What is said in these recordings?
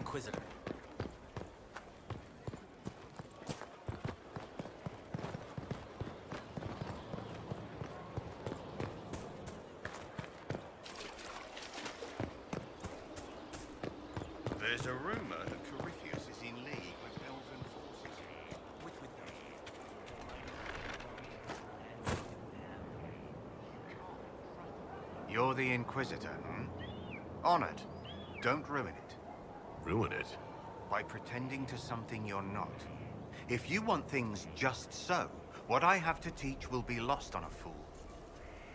Inquisitor. There's a rumor that Corypheus is in league with Elven forces. You're the Inquisitor, hmm? Honored. Don't ruin it. Ruin it? By pretending to something you're not. If you want things just so, what I have to teach will be lost on a fool.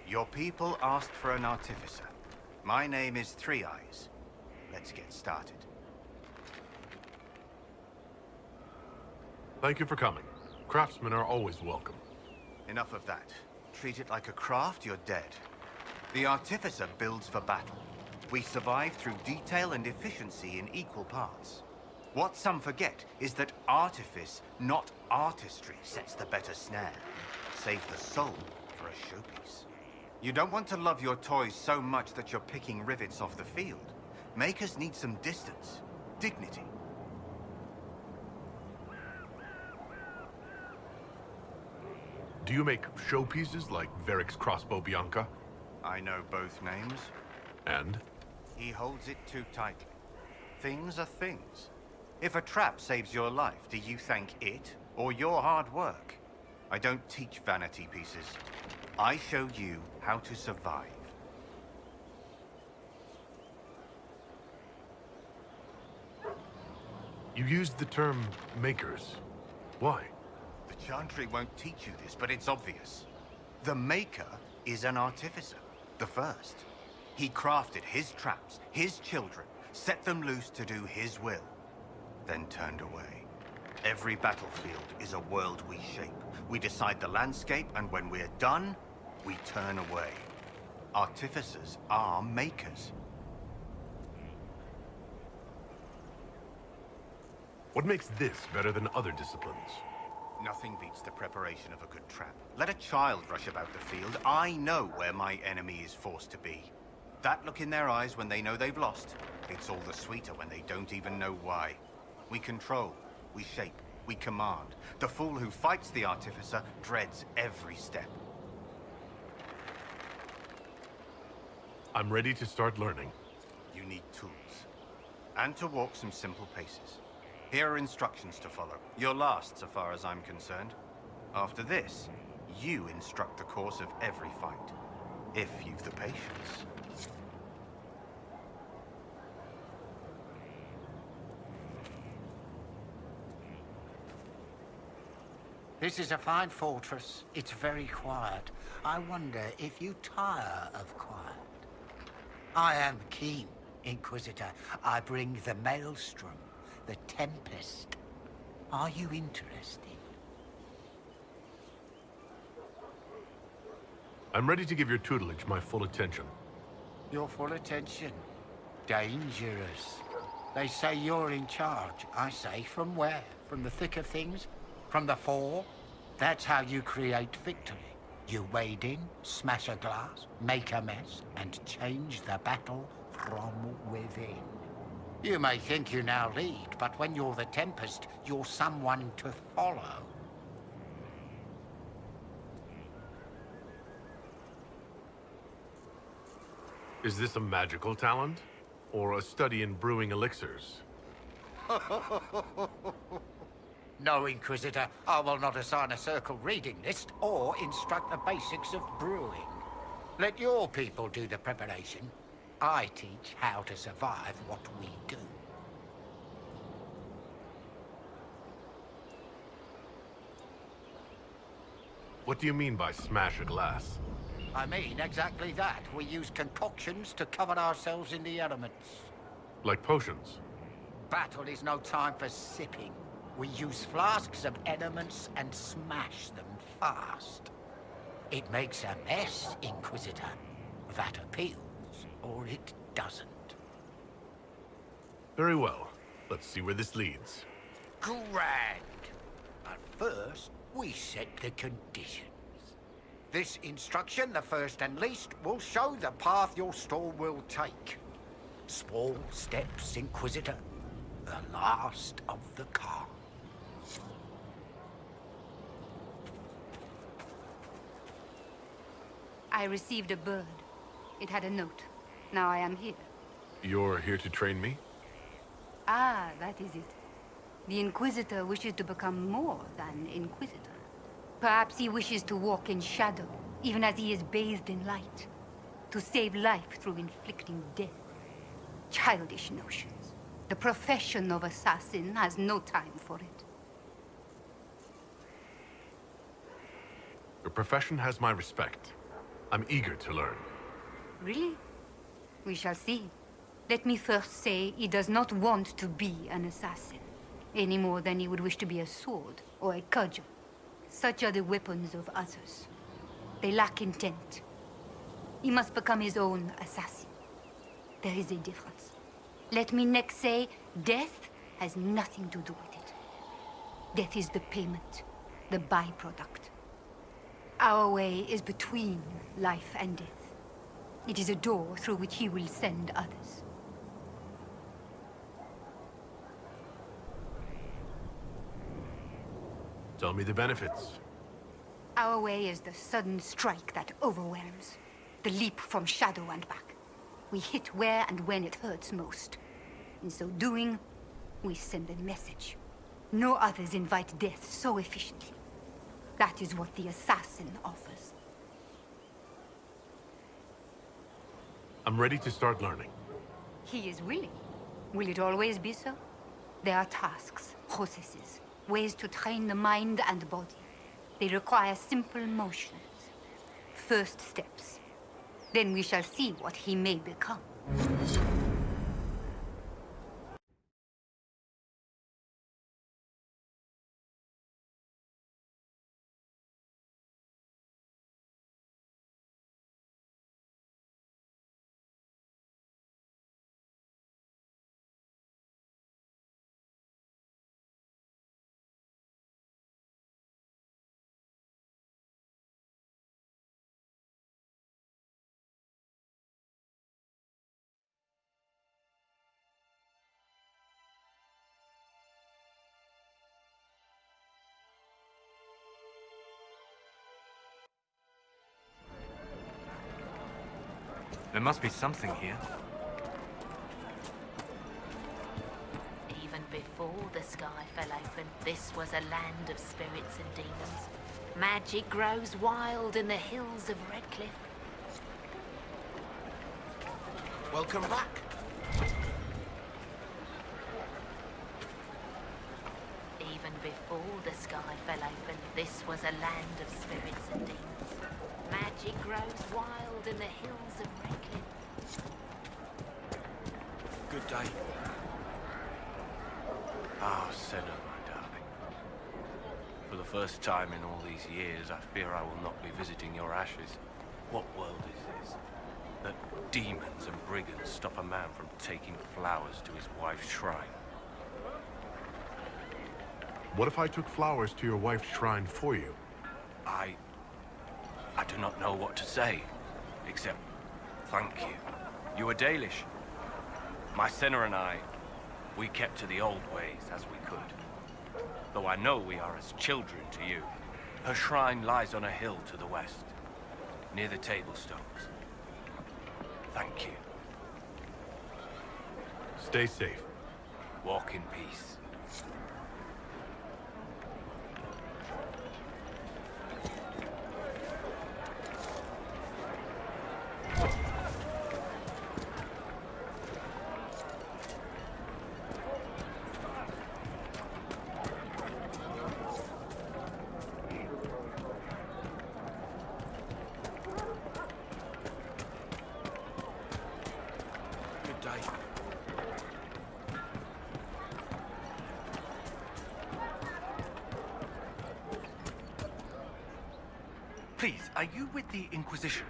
Your people asked for an artificer. My name is Three Eyes. Let's get started. Thank you for coming. Craftsmen are always welcome. Enough of that. Treat it like a craft, you're dead. The artificer builds for battle. We survive through detail and efficiency in equal parts. What some forget is that artifice, not artistry, sets the better snare. Save the soul for a showpiece. You don't want to love your toys so much that you're picking rivets off the field. Makers need some distance, dignity. Do you make showpieces like Varric's crossbow Bianca? I know both names. And? He holds it too tightly. Things are things. If a trap saves your life, do you thank it or your hard work? I don't teach vanity pieces. I show you how to survive. You used the term makers. Why? The Chantry won't teach you this, but it's obvious. The Maker is an artificer, the first. He crafted his traps, his children, set them loose to do his will, then turned away. Every battlefield is a world we shape. We decide the landscape, and when we're done, we turn away. Artificers are makers. What makes this better than other disciplines? Nothing beats the preparation of a good trap. Let a child rush about the field. I know where my enemy is forced to be. That look in their eyes when they know they've lost, it's all the sweeter when they don't even know why. We control, we shape, we command. The fool who fights the artificer dreads every step. I'm ready to start learning. You need tools. And to walk some simple paces. Here are instructions to follow. Your last, so far as I'm concerned. After this, you instruct the course of every fight. If you've the patience. This is a fine fortress. It's very quiet. I wonder if you tire of quiet. I am keen, Inquisitor. I bring the Maelstrom, the Tempest. Are you interested? I'm ready to give your tutelage my full attention. Your full attention. Dangerous. They say you're in charge. I say, from where? From the thick of things? From the fore? That's how you create victory. You wade in, smash a glass, make a mess, and change the battle from within. You may think you now lead, but when you're the Tempest, you're someone to follow. Is this a magical talent? Or a study in brewing elixirs? No, Inquisitor, I will not assign a circle reading list or instruct the basics of brewing. Let your people do the preparation. I teach how to survive what we do. What do you mean by smash a glass? I mean exactly that. We use concoctions to cover ourselves in the elements. Like potions? Battle is no time for sipping. We use flasks of elements and smash them fast. It makes a mess, Inquisitor. That appeals, or it doesn't. Very well. Let's see where this leads. Grand! But first, we set the conditions. This instruction, the first and least, will show the path your store will take. Small steps, Inquisitor. The last of the car. I received a bird. It had a note. Now I am here. You're here to train me? Ah, that is it. The Inquisitor wishes to become more than Inquisitor. Perhaps he wishes to walk in shadow, even as he is bathed in light. To save life through inflicting death. Childish notions. The profession of assassin has no time for it. Your profession has my respect. I'm eager to learn. Really? We shall see. Let me first say he does not want to be an assassin, any more than he would wish to be a sword or a cudgel. Such are the weapons of others. They lack intent. He must become his own assassin. There is a difference. Let me next say, death has nothing to do with it. Death is the payment, the byproduct. Our way is between life and death. It is a door through which he will send others. Tell me the benefits. Our way is the sudden strike that overwhelms. The leap from shadow and back. We hit where and when it hurts most. In so doing, we send a message. No others invite death so efficiently. That is what the assassin offers. I'm ready to start learning. He is willing. Will it always be so? There are tasks, processes, ways to train the mind and body. They require simple motions. First steps. Then we shall see what he may become. There must be something here. Even before the sky fell open, this was a land of spirits and demons. Magic grows wild in the hills of Redcliffe. Welcome back. Even before the sky fell open, this was a land of spirits and demons. Magic grows wild in the hills of Redcliffe. Good day. Ah, Senna, my darling. For the first time in all these years, I fear I will not be visiting your ashes. What world is this? That demons and brigands stop a man from taking flowers to his wife's shrine. What if I took flowers to your wife's shrine for you? I do not know what to say, except thank you. You were Dalish. My Senna and I, we kept to the old ways as we could. Though I know we are as children to you. Her shrine lies on a hill to the west, near the tablstones. Thank you. Stay safe. Walk in peace. Good day. Please, are you with the Inquisition?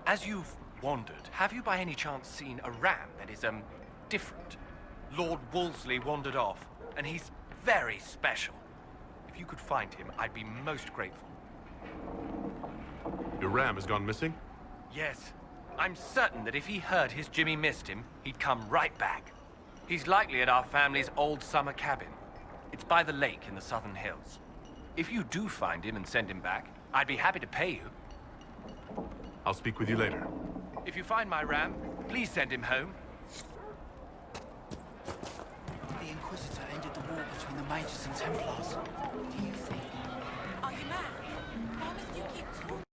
As you've wandered, have you by any chance seen a ram that is, different? Lord Wolseley wandered off, and he's very special. If you could find him, I'd be most grateful. Your ram has gone missing? Yes. I'm certain that if he heard his Jimmy missed him, he'd come right back. He's likely at our family's old summer cabin. It's by the lake in the southern hills. If you do find him and send him back, I'd be happy to pay you. I'll speak with you later. If you find my ram, please send him home. The Inquisitor ended the war between the Mages and Templars. Do you think? Are you mad? Why must you keep talking?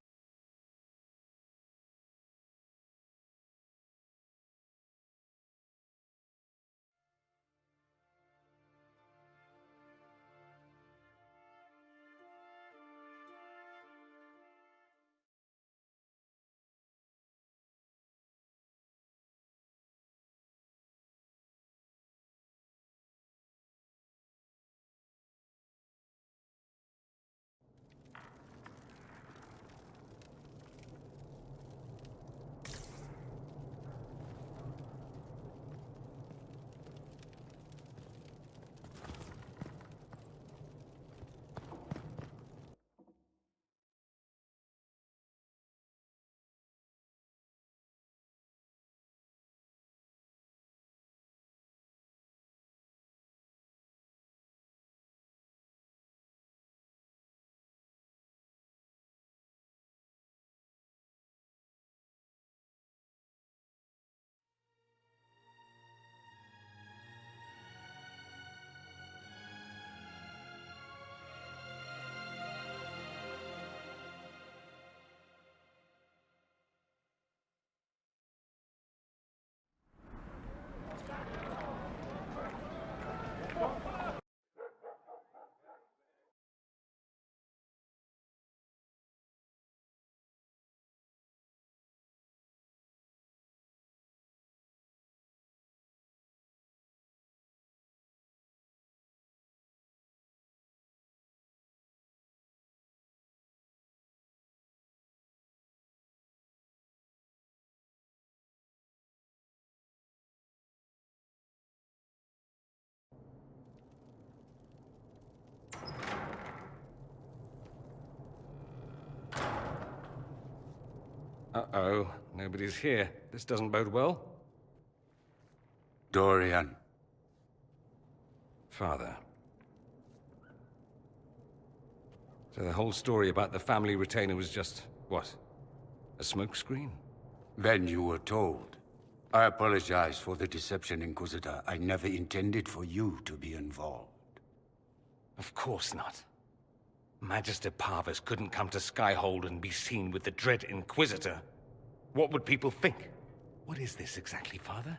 Uh-oh, nobody's here. This doesn't bode well. Dorian. Father. So the whole story about the family retainer was just, what? A smokescreen? Then you were told. I apologize for the deception, Inquisitor. I never intended for you to be involved. Of course not. Magister Parvus couldn't come to Skyhold and be seen with the dread Inquisitor. What would people think? What is this exactly, Father?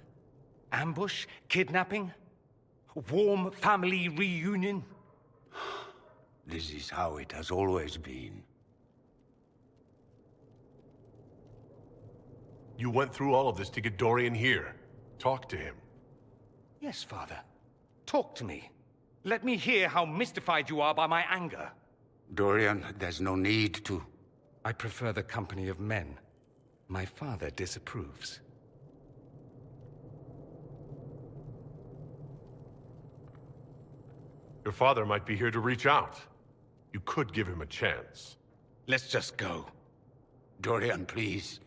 Ambush? Kidnapping? Warm family reunion? This is how it has always been. You went through all of this to get Dorian here. Talk to him. Yes, Father. Talk to me. Let me hear how mystified you are by my anger. Dorian, there's no need to. I prefer the company of men. My father disapproves. Your father might be here to reach out. You could give him a chance. Let's just go. Dorian, please.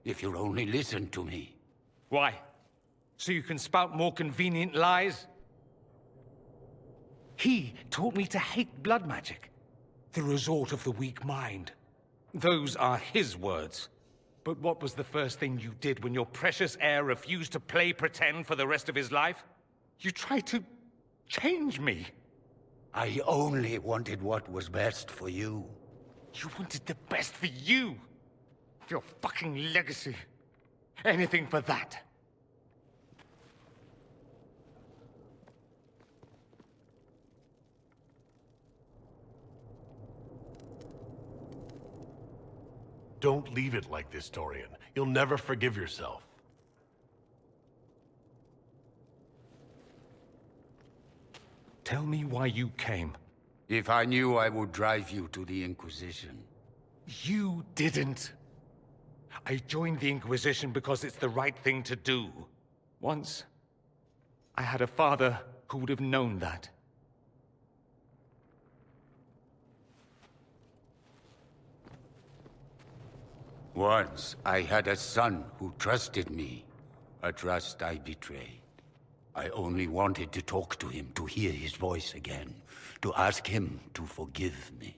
If you'll only listen to me. Why? So you can spout more convenient lies? He taught me to hate blood magic. The resort of the weak mind. Those are his words. But what was the first thing you did when your precious heir refused to play pretend for the rest of his life? You tried to change me. I only wanted what was best for you. You wanted the best for you. Your fucking legacy. Anything for that. Don't leave it like this, Dorian. You'll never forgive yourself. Tell me why you came. If I knew, I would drive you to the Inquisition. You didn't. I joined the Inquisition because it's the right thing to do. Once, I had a father who would have known that. Once, I had a son who trusted me. A trust I betrayed. I only wanted to talk to him, to hear his voice again, to ask him to forgive me.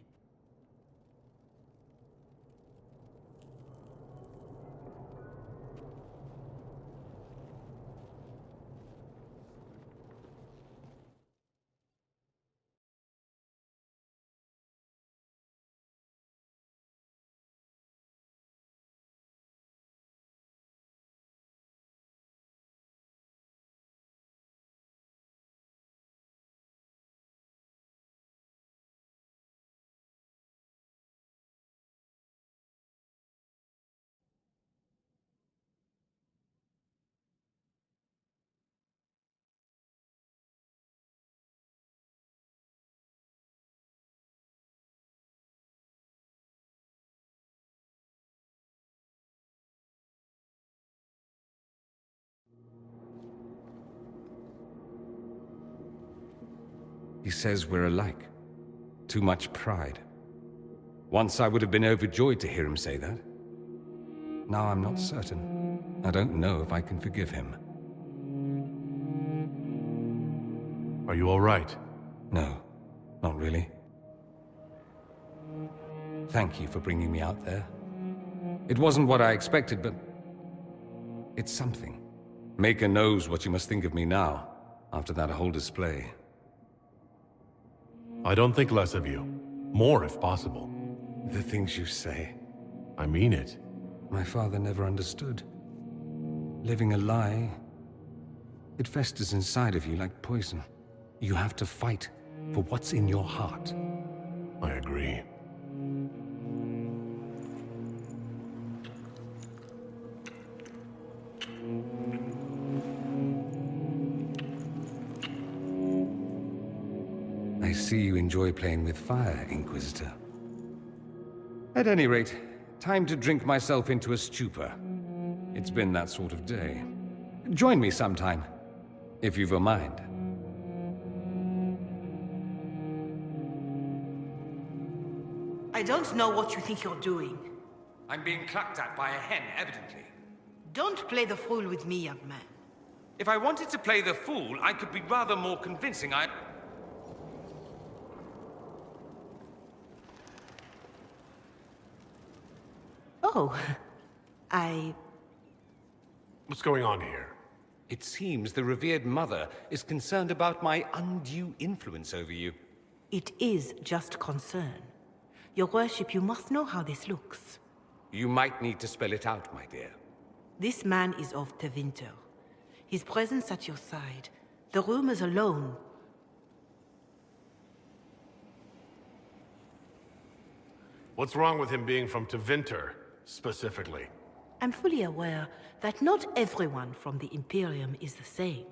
He says we're alike. Too much pride. Once I would have been overjoyed to hear him say that. Now I'm not certain. I don't know if I can forgive him. Are you all right? No, not really. Thank you for bringing me out there. It wasn't what I expected, but it's something. Maker knows what you must think of me now, after that whole display. I don't think less of you. More, if possible. The things you say. I mean it. My father never understood. Living a lie, it festers inside of you like poison. You have to fight for what's in your heart. I agree. I see you enjoy playing with fire, Inquisitor. At any rate, time to drink myself into a stupor. It's been that sort of day. Join me sometime, if you've a mind. I don't know what you think you're doing. I'm being clucked at by a hen, evidently. Don't play the fool with me, young man. If I wanted to play the fool, I could be rather more convincing. Oh, I... What's going on here? It seems the revered mother is concerned about my undue influence over you. It is just concern. Your worship, you must know how this looks. You might need to spell it out, my dear. This man is of Tevinter. His presence at your side, the rumors alone. What's wrong with him being from Tevinter, specifically? I'm fully aware that not everyone from the Imperium is the same.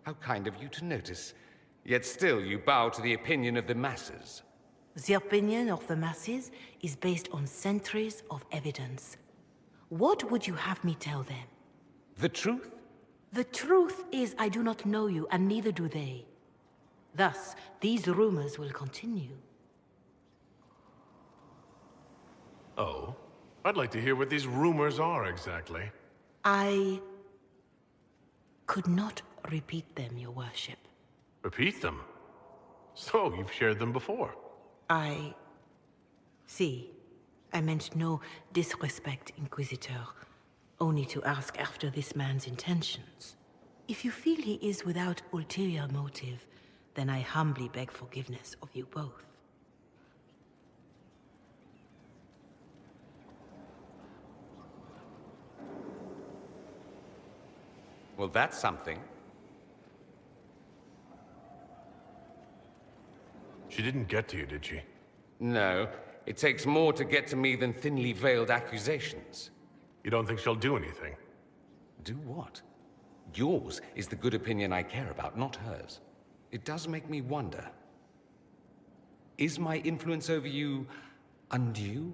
How kind of you to notice. Yet still you bow to the opinion of the masses. The opinion of the masses is based on centuries of evidence. What would you have me tell them? The truth? The truth is I do not know you, and neither do they. Thus, these rumors will continue. Oh? I'd like to hear what these rumors are exactly. I could not repeat them, your worship. Repeat them? So, you've shared them before? See, I meant no disrespect, Inquisitor. Only to ask after this man's intentions. If you feel he is without ulterior motive, then I humbly beg forgiveness of you both. Well, that's something. She didn't get to you, did she? No, it takes more to get to me than thinly veiled accusations. You don't think she'll do anything? Do what? Yours is the good opinion I care about, not hers. It does make me wonder. Is my influence over you undue?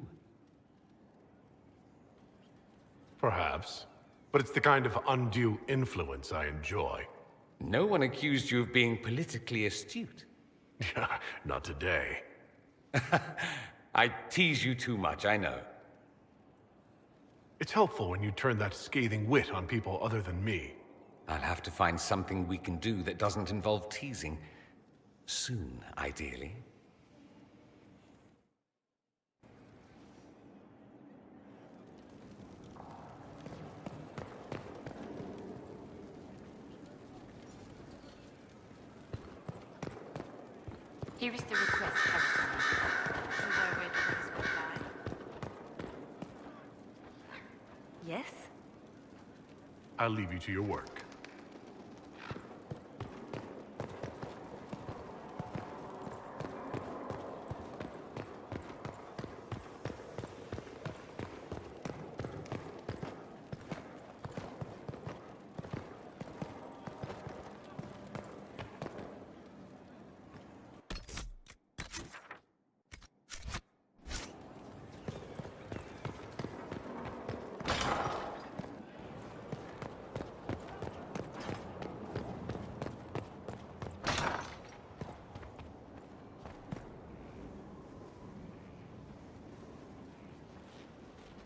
Perhaps. But it's the kind of undue influence I enjoy. No one accused you of being politically astute. Not today. I tease you too much, I know. It's helpful when you turn that scathing wit on people other than me. I'll have to find something we can do that doesn't involve teasing. Soon, ideally. Here is the request, Captain. To where Red Cross will die. Yes? I'll leave you to your work.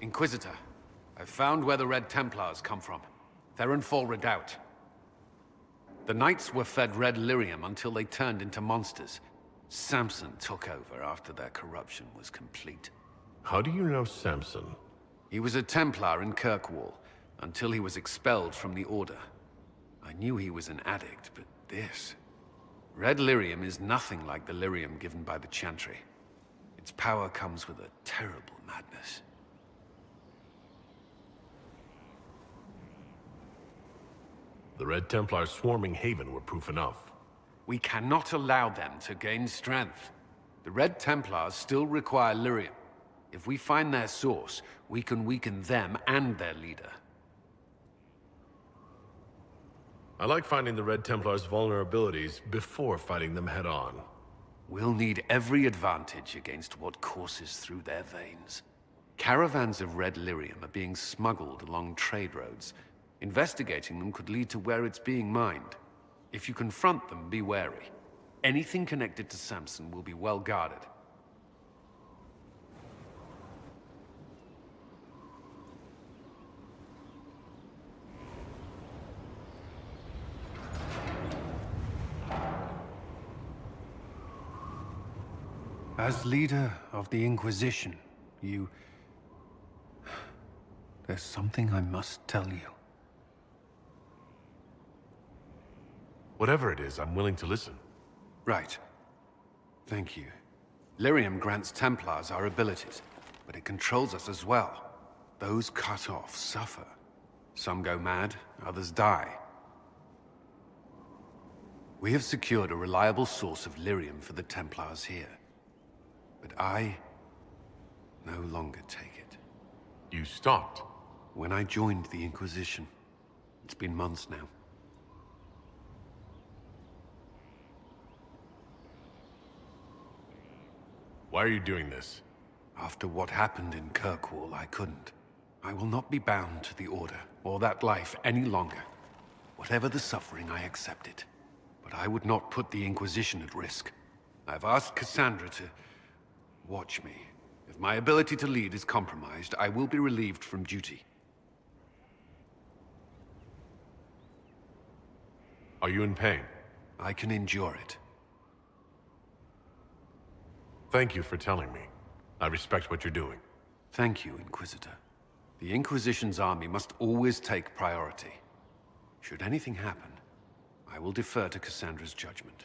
Inquisitor, I've found where the Red Templars come from. They're in Fall Redoubt. The Knights were fed red lyrium until they turned into monsters. Samson took over after their corruption was complete. How do you know Samson? He was a Templar in Kirkwall, until he was expelled from the Order. I knew he was an addict, but this... Red lyrium is nothing like the lyrium given by the Chantry. Its power comes with a terrible madness. The Red Templars swarming Haven were proof enough. We cannot allow them to gain strength. The Red Templars still require lyrium. If we find their source, we can weaken them and their leader. I like finding the Red Templars' vulnerabilities before fighting them head-on. We'll need every advantage against what courses through their veins. Caravans of red lyrium are being smuggled along trade roads. Investigating them could lead to where it's being mined. If you confront them, be wary. Anything connected to Samson will be well guarded. As leader of the Inquisition, there's something I must tell you. Whatever it is, I'm willing to listen. Right. Thank you. Lyrium grants Templars our abilities, but it controls us as well. Those cut off suffer. Some go mad, others die. We have secured a reliable source of lyrium for the Templars here. But I no longer take it. You stopped? When I joined the Inquisition. It's been months now. Why are you doing this? After what happened in Kirkwall, I couldn't. I will not be bound to the Order, or that life any longer. Whatever the suffering, I accept it. But I would not put the Inquisition at risk. I've asked Cassandra to watch me. If my ability to lead is compromised, I will be relieved from duty. Are you in pain? I can endure it. Thank you for telling me. I respect what you're doing. Thank you, Inquisitor. The Inquisition's army must always take priority. Should anything happen, I will defer to Cassandra's judgment.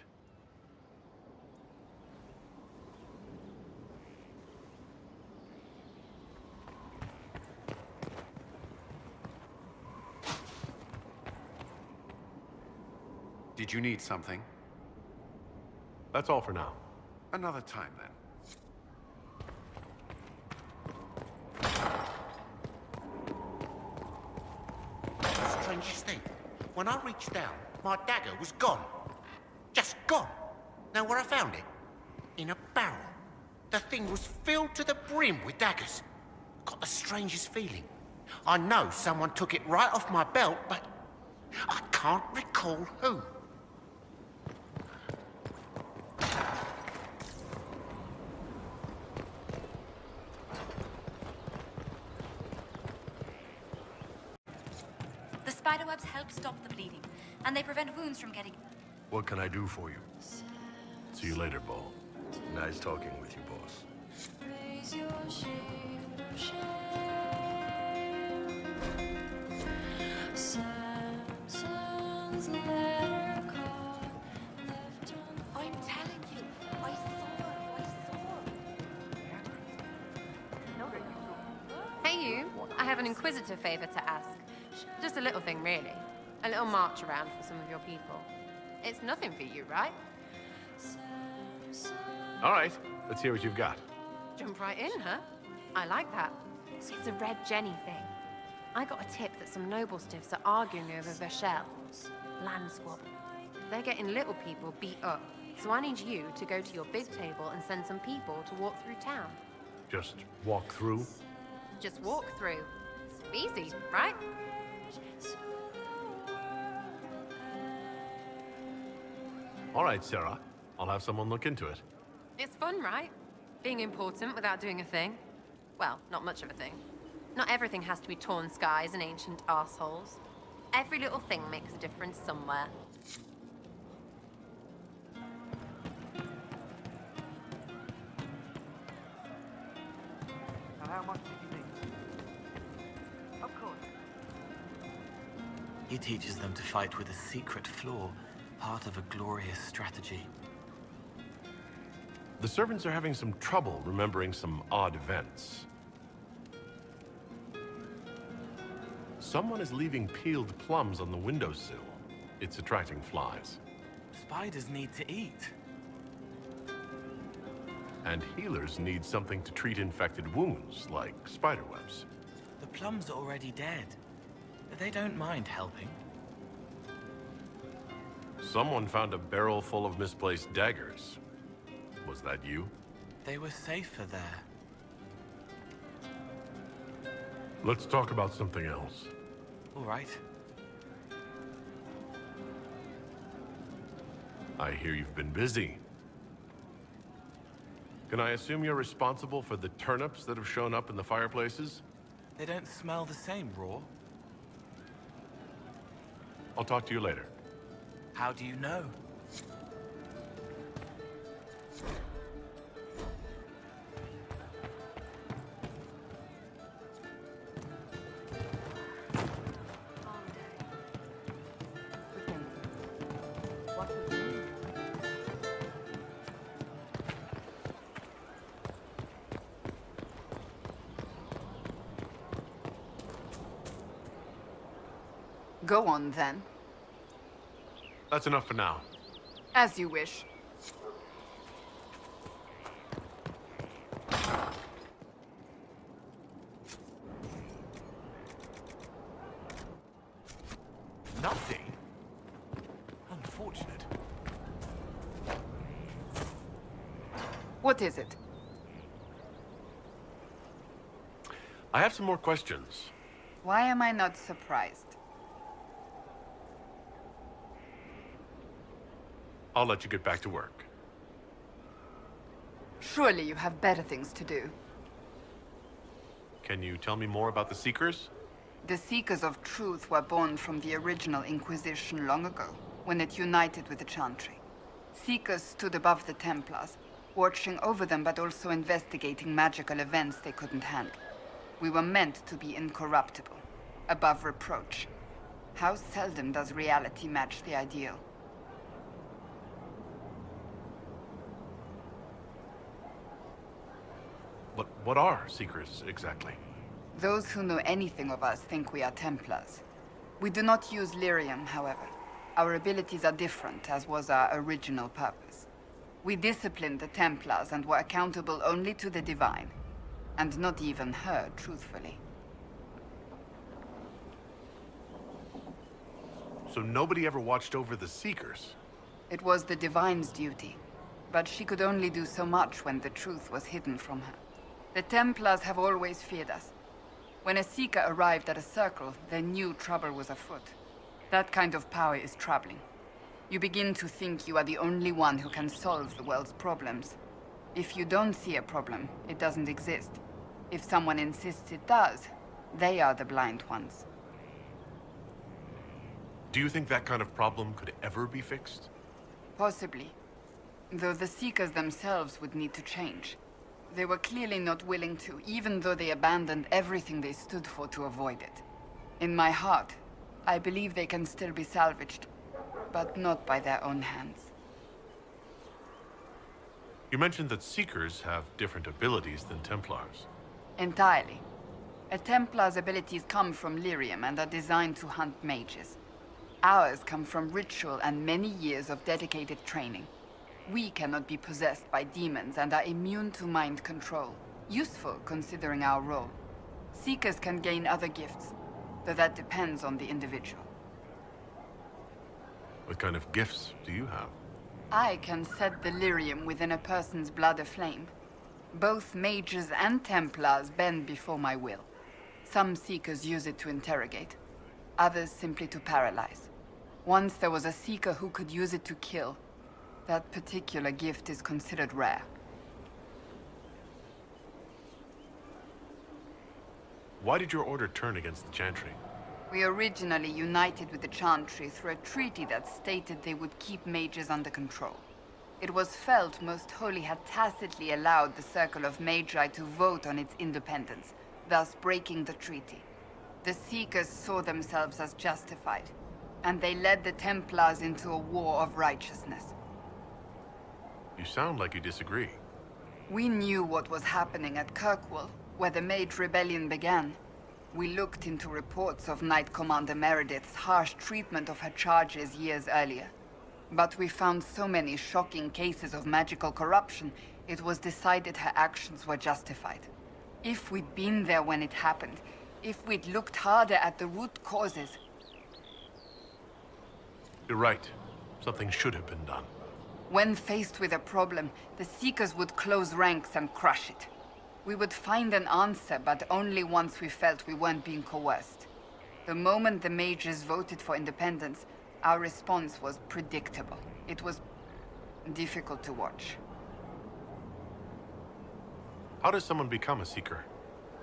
Did you need something? That's all for now. Another time, then. The strangest thing. When I reached down, my dagger was gone. Just gone. Know where I found it? In a barrel. The thing was filled to the brim with daggers. Got the strangest feeling. I know someone took it right off my belt, but I can't recall who. spiderwebs help stop the bleeding, and they prevent wounds from getting... What can I do for you? See you later, Bo. Nice talking with you, boss. I'm telling you, I saw her. Hey you, I have an Inquisitor favor to ask. Just a little thing, really. A little march around for some of your people. It's nothing for you, right? All right, let's hear what you've got. Jump right in, huh? I like that. It's a Red Jenny thing. I got a tip that some noble stiffs are arguing over Vachel. Land swap. They're getting little people beat up. So I need you to go to your big table and send some people to walk through town. Just walk through? Just walk through. Easy, right? All right, Sarah. I'll have someone look into it. It's fun, right? Being important without doing a thing. Well, not much of a thing. Not everything has to be torn skies and ancient arseholes. Every little thing makes a difference somewhere. How much did you need? Of course. He teaches them to fight with a secret flaw, part of a glorious strategy. The servants are having some trouble remembering some odd events. Someone is leaving peeled plums on the windowsill. It's attracting flies. Spiders need to eat. And healers need something to treat infected wounds, like spiderwebs. The plums are already dead. They don't mind helping. Someone found a barrel full of misplaced daggers. Was that you? They were safer there. Let's talk about something else. All right. I hear you've been busy. Can I assume you're responsible for the turnips that have shown up in the fireplaces? They don't smell the same raw. I'll talk to you later. How do you know? Go on, then. That's enough for now. As you wish. Nothing? Unfortunate. What is it? I have some more questions. Why am I not surprised? I'll let you get back to work. Surely you have better things to do. Can you tell me more about the Seekers? The Seekers of Truth were born from the original Inquisition long ago, when it united with the Chantry. Seekers stood above the Templars, watching over them but also investigating magical events they couldn't handle. We were meant to be incorruptible, above reproach. How seldom does reality match the ideal? But what are Seekers, exactly? Those who know anything of us think we are Templars. We do not use lyrium, however. Our abilities are different, as was our original purpose. We disciplined the Templars and were accountable only to the Divine. And not even her, truthfully. So nobody ever watched over the Seekers? It was the Divine's duty. But she could only do so much when the truth was hidden from her. The Templars have always feared us. When a Seeker arrived at a circle, they knew trouble was afoot. That kind of power is troubling. You begin to think you are the only one who can solve the world's problems. If you don't see a problem, it doesn't exist. If someone insists it does, they are the blind ones. Do you think that kind of problem could ever be fixed? Possibly. Though the Seekers themselves would need to change. They were clearly not willing to, even though they abandoned everything they stood for to avoid it. In my heart, I believe they can still be salvaged, but not by their own hands. You mentioned that Seekers have different abilities than Templars. Entirely. A Templar's abilities come from lyrium and are designed to hunt mages. Ours come from ritual and many years of dedicated training. We cannot be possessed by demons and are immune to mind control. Useful, considering our role. Seekers can gain other gifts, though that depends on the individual. What kind of gifts do you have? I can set the lyrium within a person's blood aflame. Both mages and Templars bend before my will. Some Seekers use it to interrogate, others simply to paralyze. Once there was a Seeker who could use it to kill. That particular gift is considered rare. Why did your order turn against the Chantry? We originally united with the Chantry through a treaty that stated they would keep mages under control. It was felt Most Holy had tacitly allowed the Circle of Magi to vote on its independence, thus breaking the treaty. The Seekers saw themselves as justified, and they led the Templars into a war of righteousness. You sound like you disagree. We knew what was happening at Kirkwall, where the Mage Rebellion began. We looked into reports of Knight Commander Meredith's harsh treatment of her charges years earlier. But we found so many shocking cases of magical corruption, it was decided her actions were justified. If we'd been there when it happened, if we'd looked harder at the root causes... You're right. Something should have been done. When faced with a problem, the Seekers would close ranks and crush it. We would find an answer, but only once we felt we weren't being coerced. The moment the mages voted for independence, our response was predictable. It was difficult to watch. How does someone become a Seeker?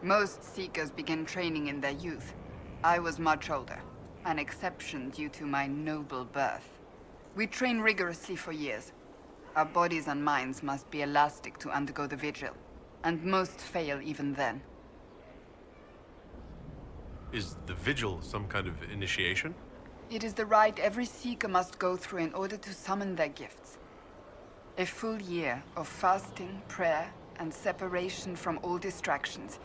Most Seekers begin training in their youth. I was much older, an exception due to my noble birth. We train rigorously for years. Our bodies and minds must be elastic to undergo the vigil, and most fail even then. Is the vigil some kind of initiation? It is the rite every Seeker must go through in order to summon their gifts. A full year of fasting, prayer, and separation from all distractions,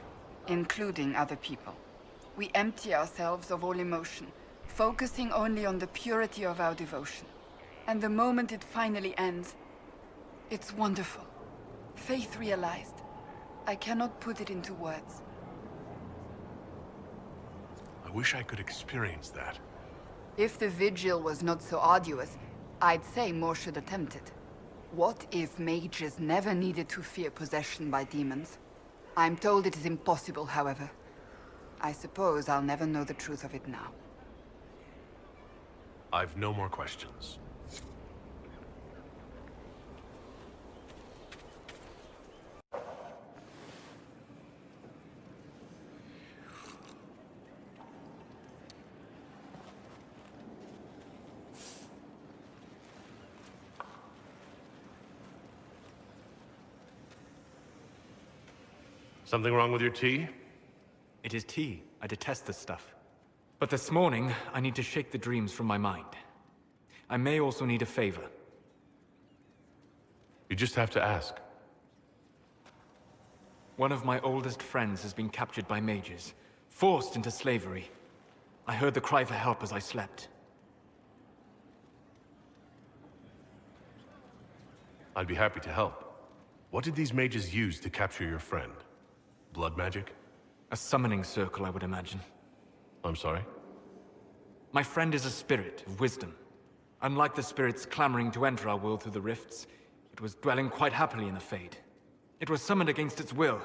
including other people. We empty ourselves of all emotion, focusing only on the purity of our devotion. And the moment it finally ends, it's wonderful. Faith realized. I cannot put it into words. I wish I could experience that. If the vigil was not so arduous, I'd say more should attempt it. What if mages never needed to fear possession by demons? I'm told it is impossible, however. I suppose I'll never know the truth of it now. I've no more questions. Something wrong with your tea? It is tea. I detest this stuff. But this morning, I need to shake the dreams from my mind. I may also need a favor. You just have to ask. One of my oldest friends has been captured by mages, forced into slavery. I heard the cry for help as I slept. I'd be happy to help. What did these mages use to capture your friend? Blood magic? A summoning circle, I would imagine. I'm sorry? My friend is a spirit of wisdom. Unlike the spirits clamoring to enter our world through the rifts, it was dwelling quite happily in the Fade. It was summoned against its will,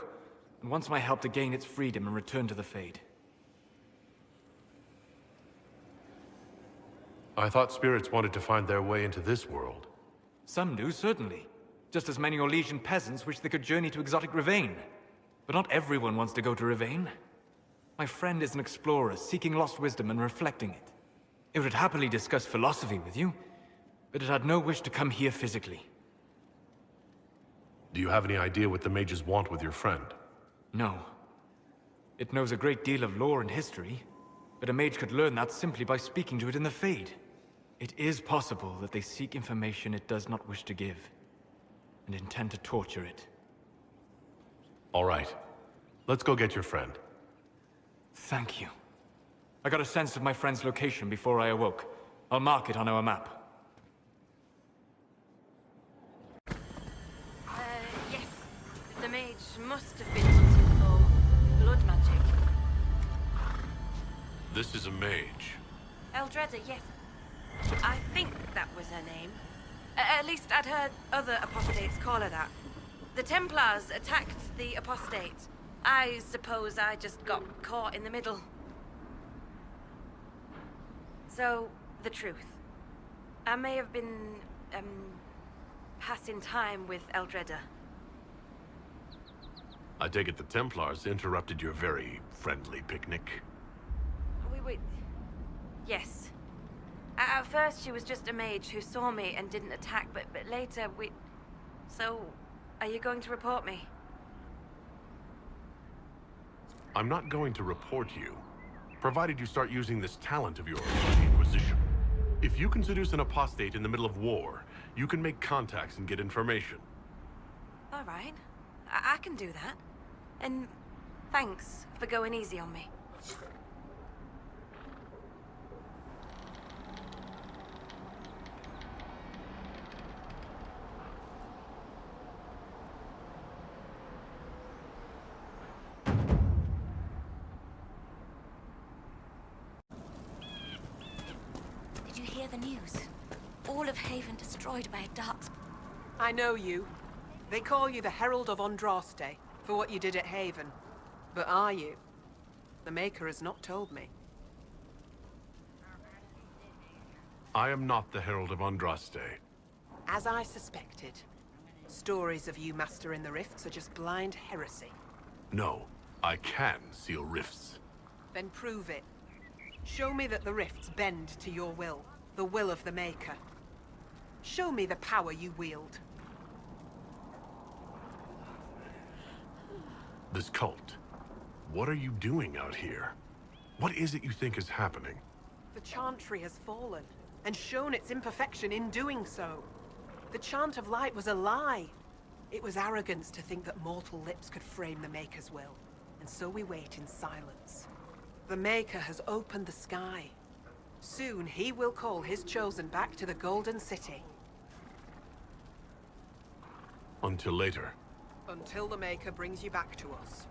and wants my help to gain its freedom and return to the Fade. I thought spirits wanted to find their way into this world. Some do, certainly. Just as many Orlesian peasants wish they could journey to exotic Rivain. But not everyone wants to go to Rivain. My friend is an explorer, seeking lost wisdom and reflecting it. It would happily discuss philosophy with you, but it had no wish to come here physically. Do you have any idea what the mages want with your friend? No. It knows a great deal of lore and history, but a mage could learn that simply by speaking to it in the Fade. It is possible that they seek information it does not wish to give, and intend to torture it. All right. Let's go get your friend. Thank you. I got a sense of my friend's location before I awoke. I'll mark it on our map. Yes. The mage must have been hunting for blood magic. This is a mage. Eldredda, yes. I think that was her name. At least I'd heard other apostates call her that. The Templars attacked the apostates. I suppose I just got caught in the middle. So, the truth. I may have been, passing time with Eldredda. I take it the Templars interrupted your very friendly picnic. We yes. At first, she was just a mage who saw me and didn't attack, but later we... So, are you going to report me? I'm not going to report you, provided you start using this talent of yours for the Inquisition. If you can seduce an apostate in the middle of war, you can make contacts and get information. All right. I can do that. And thanks for going easy on me. Did you hear the news? All of Haven destroyed by a dark... I know you. They call you the Herald of Andraste for what you did at Haven. But are you? The Maker has not told me. I am not the Herald of Andraste. As I suspected. Stories of you mastering the rifts are just blind heresy. No, I can seal rifts. Then prove it. Show me that the rifts bend to your will, the will of the Maker. Show me the power you wield. This cult. What are you doing out here? What is it you think is happening? The Chantry has fallen, and shown its imperfection in doing so. The Chant of Light was a lie. It was arrogance to think that mortal lips could frame the Maker's will, and so we wait in silence. The Maker has opened the sky. Soon he will call his chosen back to the Golden City. Until later. Until the Maker brings you back to us.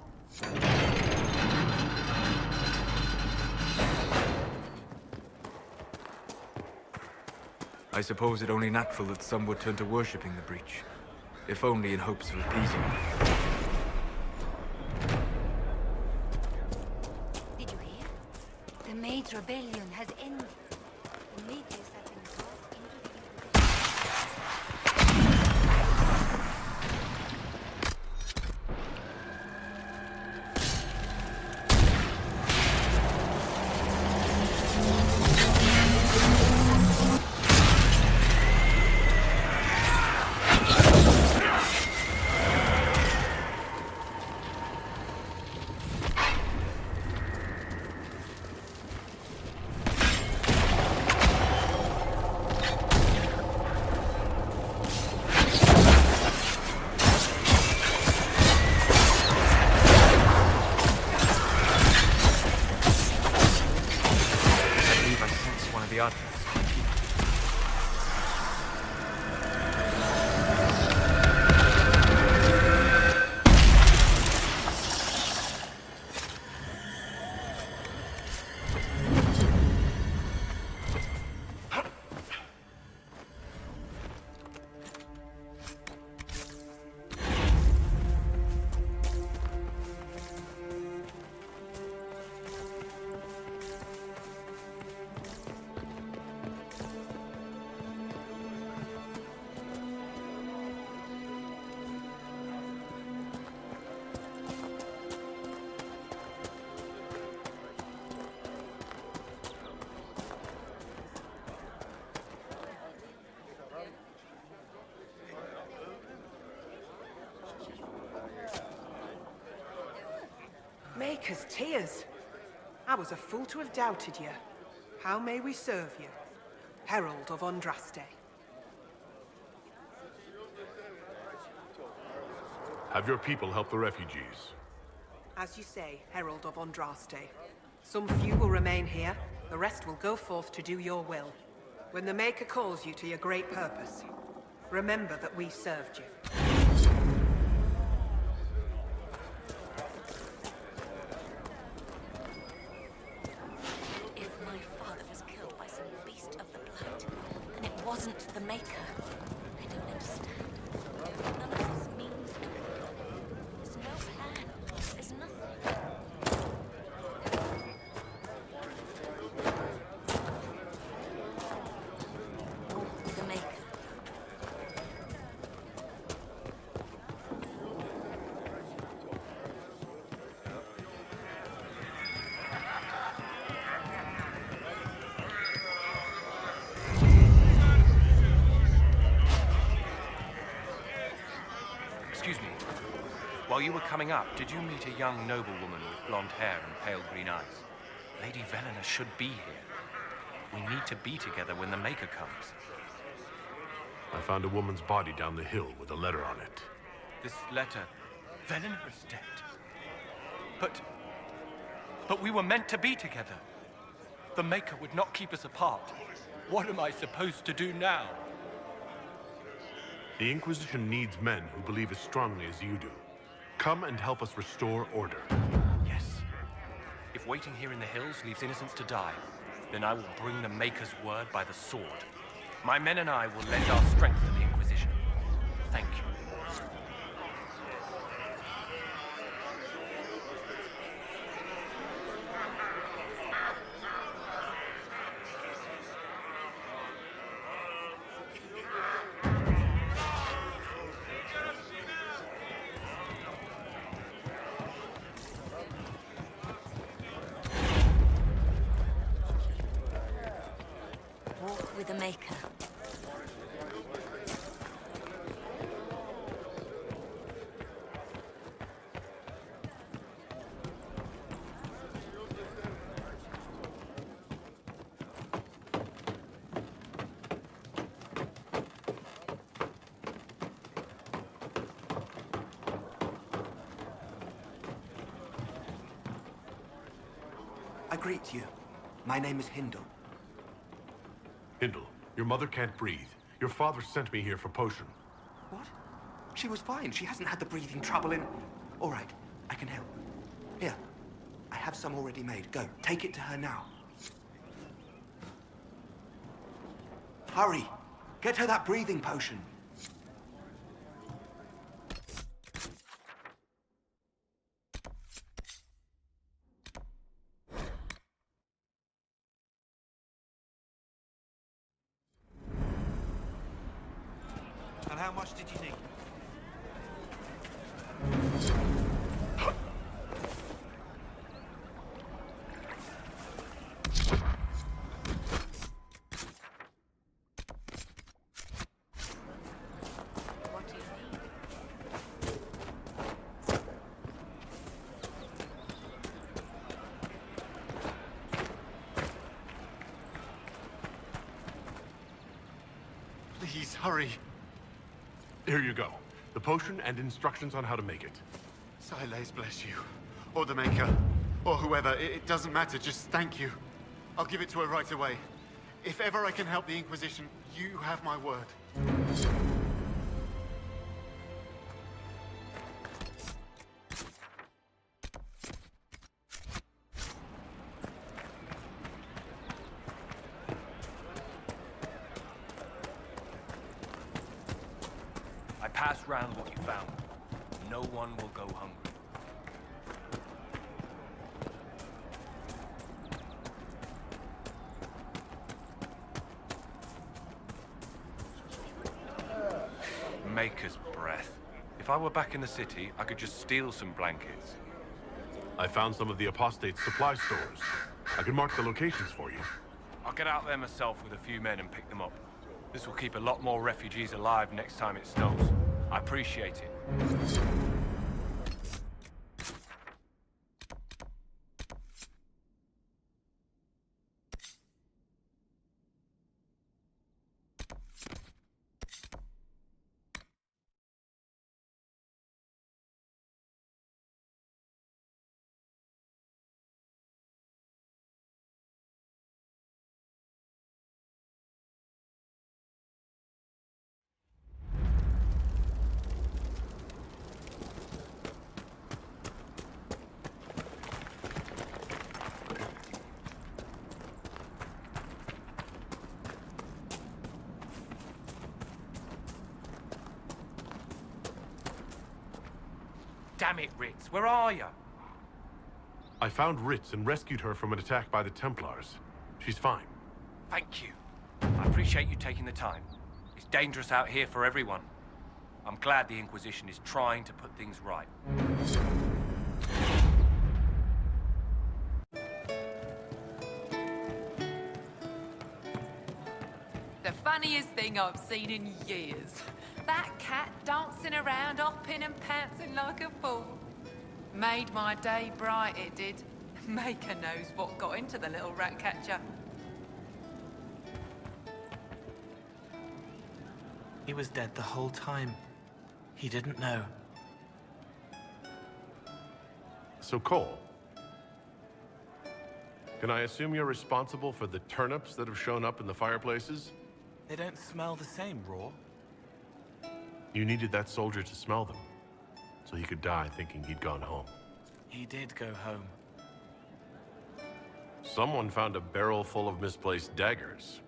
I suppose it only natural that some would turn to worshipping the breach, if only in hopes of appeasing it. Did you hear? The Maid's rebellion has ended. The mages have been brought into the... Maker's tears. I was a fool to have doubted you. How may we serve you? Herald of Andraste. Have your people help the refugees. As you say, Herald of Andraste. Some few will remain here, the rest will go forth to do your will. When the Maker calls you to your great purpose, remember that we served you. If my father was killed by some beast of the blight, and it wasn't the Maker, I don't understand. None of this means to me. There's no plan. There's nothing. Walk with the Maker. Excuse me. While you were coming up, did you meet a young noblewoman with blonde hair and pale green eyes? Lady Velena should be here. We need to be together when the Maker comes. I found a woman's body down the hill with a letter on it. This letter... Velena is dead. But we were meant to be together. The Maker would not keep us apart. What am I supposed to do now? The Inquisition needs men who believe as strongly as you do. Come and help us restore order. Yes. If waiting here in the hills leaves innocents to die, then I will bring the Maker's word by the sword. My men and I will lend our strength to the Inquisition. Thank you. Walk with the Maker. I greet you. My name is Hindle. Hindle, your mother can't breathe. Your father sent me here for potion. What? She was fine. She hasn't had the breathing trouble in... All right, I can help. Here, I have some already made. Go, take it to her now. Hurry! Get her that breathing potion. And how much did you need? What do you need? Please, hurry. Here you go. The potion and instructions on how to make it. Siles bless you. Or the Maker. Or whoever. It doesn't matter. Just thank you. I'll give it to her right away. If ever I can help the Inquisition, you have my word. I passed round what you found. No one will go hungry. Maker's breath. If I were back in the city, I could just steal some blankets. I found some of the apostate's supply stores. I can mark the locations for you. I'll get out there myself with a few men and pick them up. This will keep a lot more refugees alive next time it snows. I appreciate it. Damn it, Ritz, where are you? I found Ritz and rescued her from an attack by the Templars. She's fine. Thank you. I appreciate you taking the time. It's dangerous out here for everyone. I'm glad the Inquisition is trying to put things right. The funniest thing I've seen in years. That cat dancing around, hopping and pouncing like a fool. Made my day bright, it did. Maker knows what got into the little rat catcher. He was dead the whole time. He didn't know. So, Cole, can I assume you're responsible for the turnips that have shown up in the fireplaces? They don't smell the same, raw. You needed that soldier to smell them, so he could die thinking he'd gone home. He did go home. Someone found a barrel full of misplaced daggers.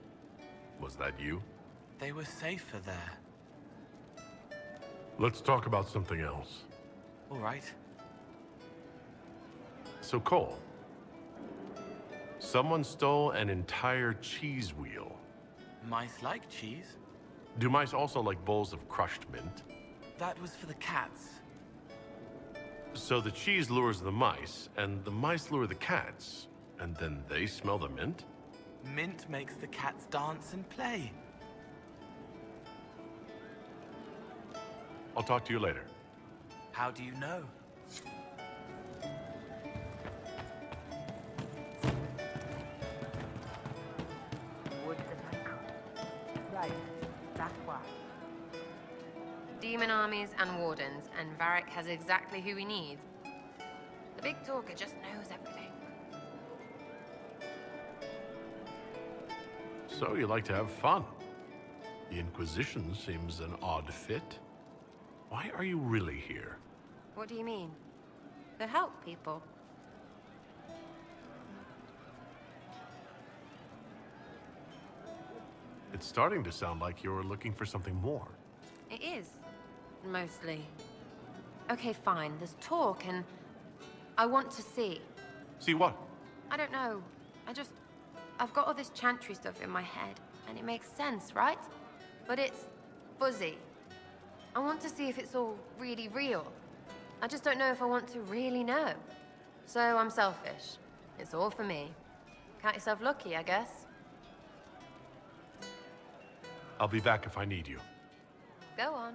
Was that you? They were safer there. Let's talk about something else. All right. So, Cole, someone stole an entire cheese wheel. Mice like cheese. Do mice also like bowls of crushed mint? That was for the cats. So the cheese lures the mice, and the mice lure the cats, and then they smell the mint? Mint makes the cats dance and play. I'll talk to you later. How do you know? Right, that's why. Demon armies and wardens, and Varric has exactly who we need. The big talker just knows everything. So you like to have fun. The Inquisition seems an odd fit. Why are you really here? What do you mean? To help people. It's starting to sound like you're looking for something more. It is. Mostly. Okay, fine. There's talk and I want to see. See what? I don't know. I've got all this chantry stuff in my head, and it makes sense, right? But it's fuzzy. I want to see if it's all really real. I just don't know if I want to really know. So I'm selfish. It's all for me. Count yourself lucky, I guess. I'll be back if I need you. Go on.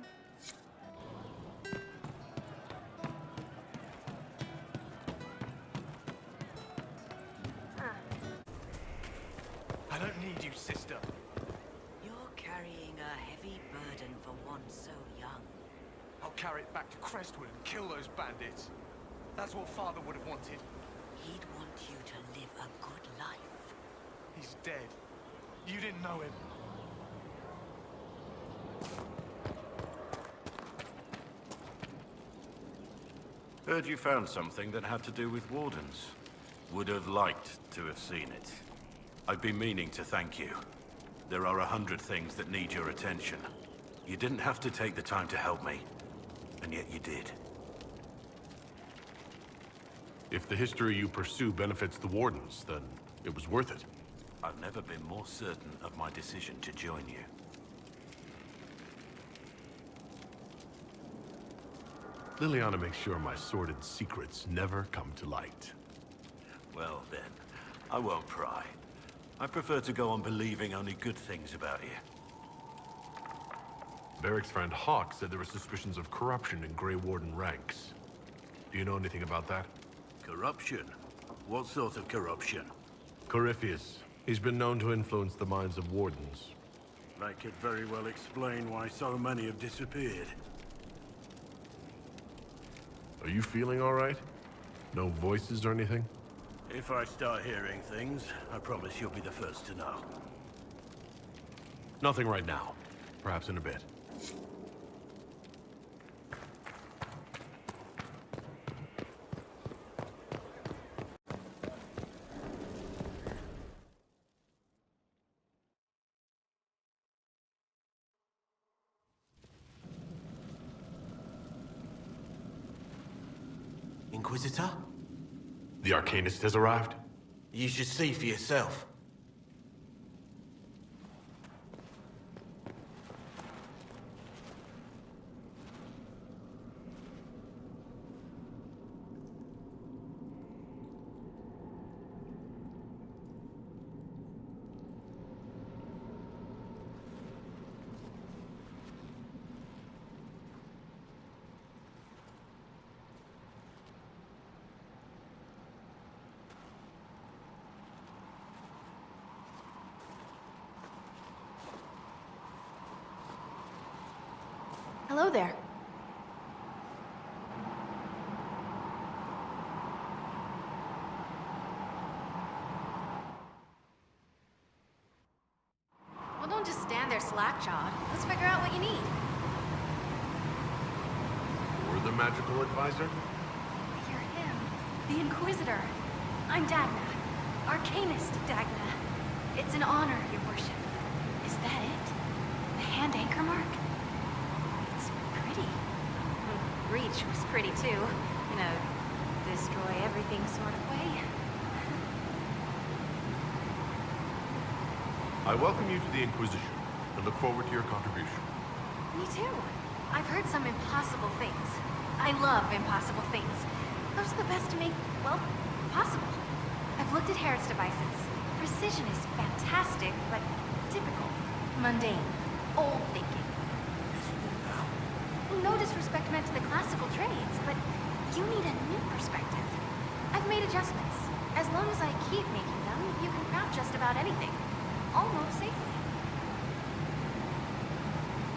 I don't need you, sister. You're carrying a heavy burden for one so young. I'll carry it back to Crestwood and kill those bandits. That's what Father would have wanted. He'd want you to live a good life. He's dead. You didn't know him. Heard you found something that had to do with wardens. Would have liked to have seen it. I've been meaning to thank you. There are 100 things that need your attention. You didn't have to take the time to help me, and yet you did. If the history you pursue benefits the Wardens, then it was worth it. I've never been more certain of my decision to join you. Liliana makes sure my sordid secrets never come to light. Well then, I won't pry. I prefer to go on believing only good things about you. Varric's friend Hawk said there were suspicions of corruption in Grey Warden ranks. Do you know anything about that? Corruption? What sort of corruption? Corypheus. He's been known to influence the minds of Wardens. That could very well explain why so many have disappeared. Are you feeling all right? No voices or anything? If I start hearing things, I promise you'll be the first to know. Nothing right now. Perhaps in a bit. Inquisitor? The Arcanist has arrived? You should see for yourself. Hello there. Well, don't just stand there slack-jawed. Let's figure out what you need. You're the magical advisor? You're him. The Inquisitor. I'm Dagna. Arcanist Dagna. It's an honor, your worship. Is that it? The hand anchor mark? It's pretty. Reach was pretty too. In a destroy everything sort of way. I welcome you to the Inquisition, and look forward to your contribution. Me too. I've heard some impossible things. I love impossible things. Those are the best to make, well, possible. I've looked at Herod's devices. Precision is fantastic, but typical. Mundane. Old thinking. No disrespect meant to the classical trades, but you need a new perspective. I've made adjustments. As long as I keep making them, you can craft just about anything. Almost safely.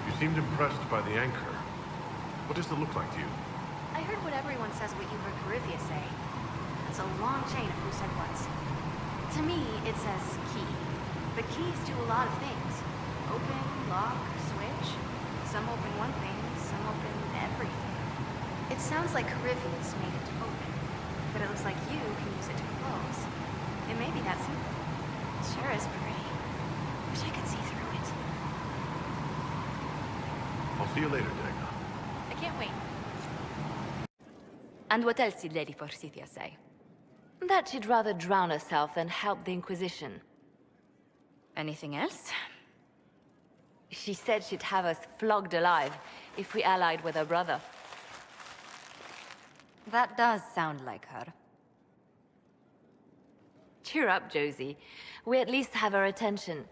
You seemed impressed by the anchor. What does it look like to you? I heard what everyone says what you heard Carithia say. It's a long chain of who said what's. To me, it says key. But keys do a lot of things. Open, lock, switch. Some open one thing, some open everything. It sounds like Carithia's made it to open. But it looks like you can use it to close. It may be that simple. It sure is pretty. Wish I could see through it. I'll see you later, Dagna. I can't wait. And what else did Lady Forsythia say? That she'd rather drown herself than help the Inquisition. Anything else? She said she'd have us flogged alive if we allied with her brother. That does sound like her. Cheer up, Josie. We at least have her attention.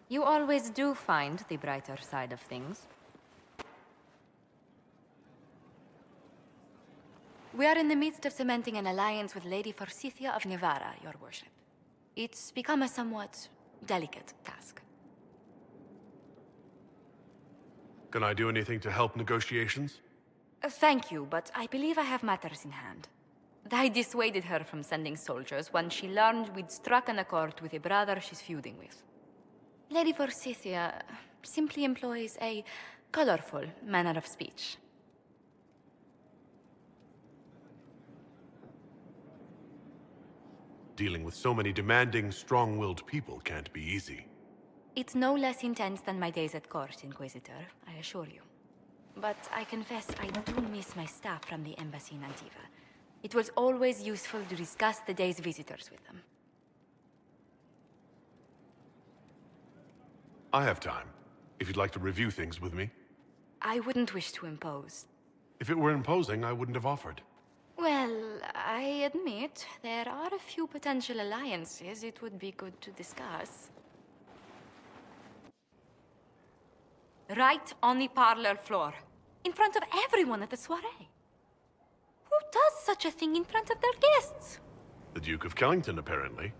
You always do find the brighter side of things. We are in the midst of cementing an alliance with Lady Forsythia of Nevada, your worship. It's become a somewhat delicate task. Can I do anything to help negotiations? Thank you, but I believe I have matters in hand. I dissuaded her from sending soldiers when she learned we'd struck an accord with a brother she's feuding with. Lady Forsythia simply employs a colorful manner of speech. Dealing with so many demanding, strong-willed people can't be easy. It's no less intense than my days at court, Inquisitor, I assure you. But I confess I do miss my staff from the embassy in Antiva. It was always useful to discuss the day's visitors with them. I have time, if you'd like to review things with me. I wouldn't wish to impose. If it were imposing, I wouldn't have offered. Well, I admit there are a few potential alliances it would be good to discuss. Right on the parlor floor, in front of everyone at the soiree. Who does such a thing in front of their guests? The Duke of Kellington, apparently.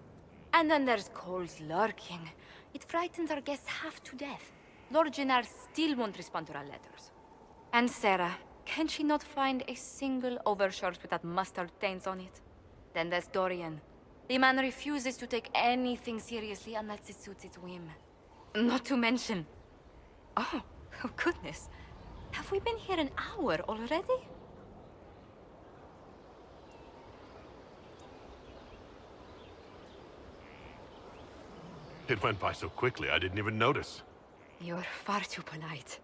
And then there's Cole's lurking. It frightens our guests half to death. Lord Gennard still won't respond to our letters. And Sarah, can she not find a single overshirt without mustard stains on it? Then there's Dorian. The man refuses to take anything seriously unless it suits its whim. Not to mention... Oh goodness. Have we been here an hour already? It went by so quickly, I didn't even notice. You're far too polite.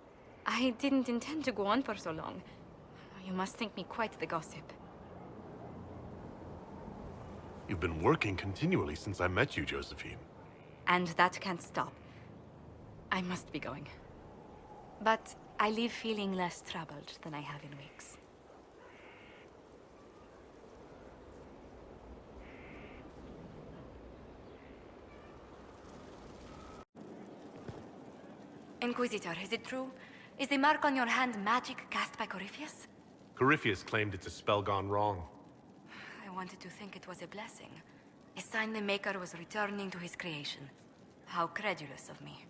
I didn't intend to go on for so long. You must think me quite the gossip. You've been working continually since I met you, Josephine. And that can't stop. I must be going. But I leave feeling less troubled than I have in weeks. Inquisitor, is it true? Is the mark on your hand magic cast by Corypheus? Corypheus claimed it's a spell gone wrong. I wanted to think it was a blessing. A sign the Maker was returning to his creation. How credulous of me.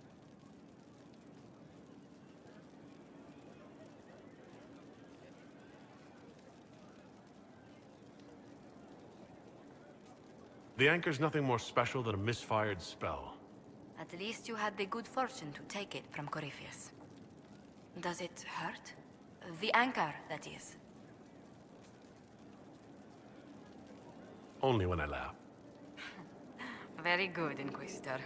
The anchor's nothing more special than a misfired spell. At least you had the good fortune to take it from Corypheus. Does it hurt? The anchor, that is. Only when I laugh. Very good, Inquisitor.